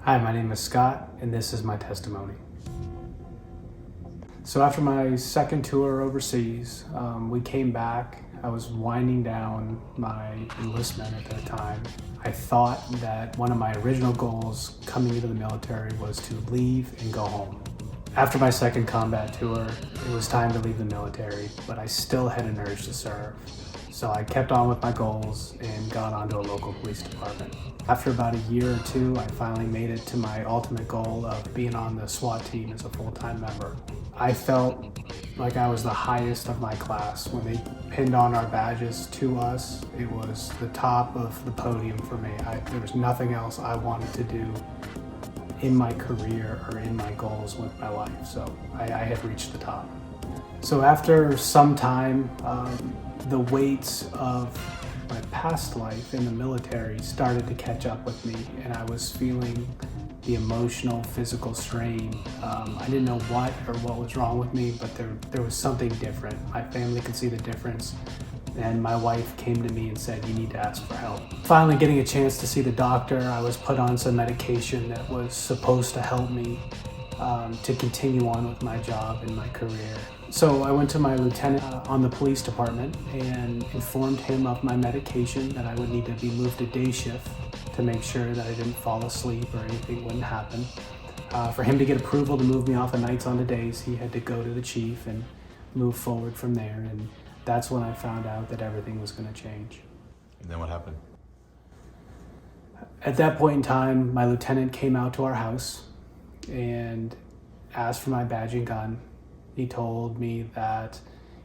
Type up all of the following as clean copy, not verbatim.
Hi, my name is Scott, and this is my testimony. So after my second tour overseas, we came back. I was winding down my enlistment at that time. I thought that one of my original goals coming into the military was to leave and go home. After my second combat tour, it was time to leave the military, but I still had an urge to serve. So I kept on with my goals and got onto a local police department. After about a year or two, I finally made it to my ultimate goal of being on the SWAT team as a full-time member. I felt like I was the highest of my class. When they pinned on our badges to us, it was the top of the podium for me. There was nothing else I wanted to do in my career or in my goals with my life. So I had reached the top. So after some time, the weights of my past life in the military started to catch up with me, and I was feeling the emotional, physical strain. I didn't know what was wrong with me, but there was something different. My family could see the difference, and my wife came to me and said, "You need to ask for help." Finally getting a chance to see the doctor, I was put on some medication that was supposed to help me to continue on with my job and my career. So I went to my lieutenant on the police department and informed him of my medication, that I would need to be moved to day shift to make sure that I didn't fall asleep or anything wouldn't happen. For him to get approval to move me off of nights onto days, he had to go to the chief and move forward from there. And that's when I found out that everything was going to change. And then what happened? At that point in time, my lieutenant came out to our house and asked for my badge and gun. He told me that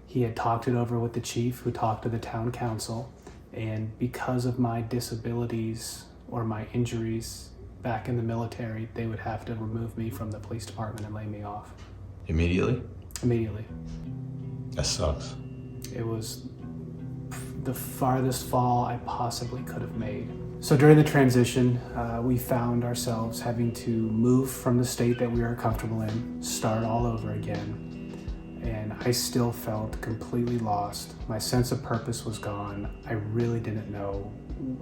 he had talked it over with the chief, who talked to the town council, and because of my disabilities or my injuries back in the military, they would have to remove me from the police department and lay me off. Immediately? Immediately. That sucks. It was the farthest fall I possibly could have made. So during the transition, we found ourselves having to move from the state that we were comfortable in, start all over again. And I still felt completely lost. My sense of purpose was gone. I really didn't know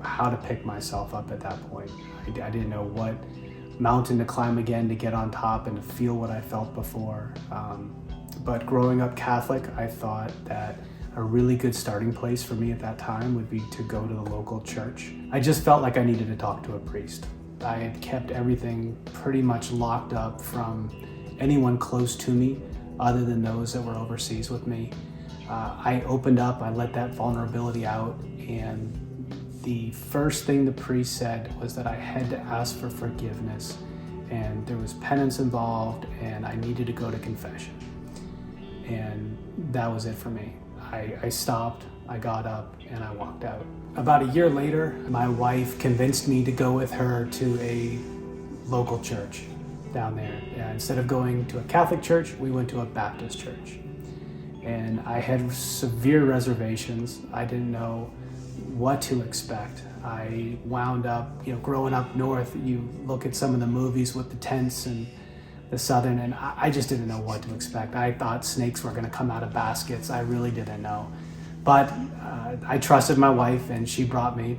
how to pick myself up at that point. I didn't know what mountain to climb again to get on top and to feel what I felt before. But growing up Catholic, I thought that a really good starting place for me at that time would be to go to the local church. I just felt like I needed to talk to a priest. I had kept everything pretty much locked up from anyone close to me other than those that were overseas with me. I opened up, I let that vulnerability out, and the first thing the priest said was that I had to ask for forgiveness, and there was penance involved, and I needed to go to confession. And that was it for me. I stopped, I got up, and I walked out. About a year later, my wife convinced me to go with her to a local church down there. Instead of going to a Catholic church, we went to a Baptist church. And I had severe reservations. I didn't know what to expect. I wound up, growing up north, you look at some of the movies with the tents and the southern, and I just didn't know what to expect. I thought snakes were gonna come out of baskets. I really didn't know. But I trusted my wife, and she brought me.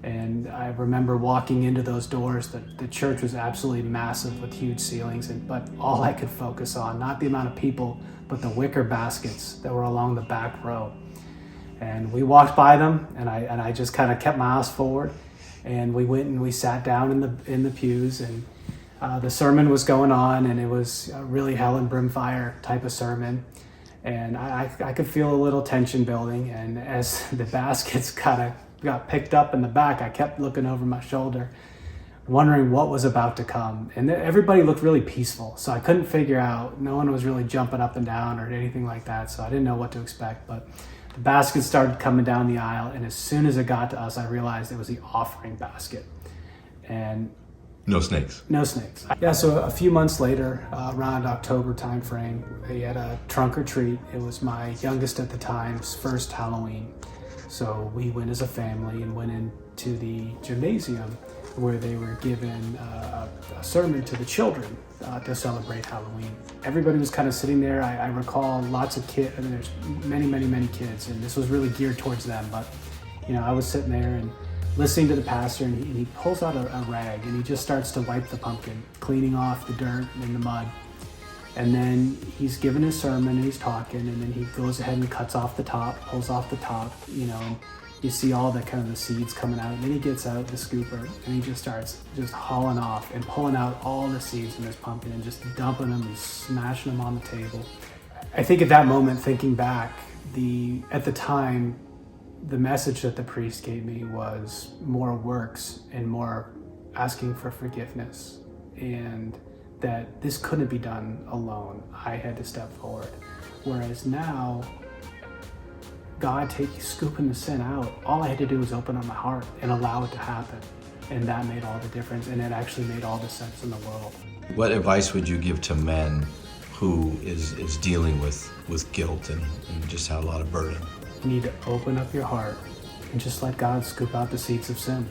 And I remember walking into those doors. The church was absolutely massive with huge ceilings, but all I could focus on, not the amount of people, but the wicker baskets that were along the back row. And we walked by them, and I just kind of kept my eyes forward. And we went and we sat down in the pews, and the sermon was going on, and it was a really hell and brimfire type of sermon. And I could feel a little tension building. And as the baskets kind of got picked up in the back, I kept looking over my shoulder, wondering what was about to come. And everybody looked really peaceful, so I couldn't figure out. No one was really jumping up and down or anything like that, so I didn't know what to expect. But the basket started coming down the aisle, and as soon as it got to us, I realized it was the offering basket. And no snakes. No snakes. Yeah, so a few months later, around October time frame, we had a trunk or treat. It was my youngest at the time's first Halloween. So we went as a family and went into the gymnasium where they were given a sermon to the children to celebrate Halloween. Everybody was kind of sitting there. I recall lots of kids, there's many kids, and this was really geared towards them. But I was sitting there, and listening to the pastor, and he pulls out a rag and he just starts to wipe the pumpkin, cleaning off the dirt and the mud. And then he's given his sermon and he's talking, and then he goes ahead and cuts off the top, pulls off the top, and you see all the kind of the seeds coming out. And then he gets out the scooper and he just starts just hauling off and pulling out all the seeds in this pumpkin and just dumping them and smashing them on the table. I think at that moment, thinking back, at the time, the message that the priest gave me was more works and more asking for forgiveness, and that this couldn't be done alone. I had to step forward. Whereas now, God scooping the sin out, all I had to do was open up my heart and allow it to happen. And that made all the difference, and it actually made all the sense in the world. What advice would you give to men who is dealing with guilt and just had a lot of burden? You need to open up your heart and just let God scoop out the seeds of sin.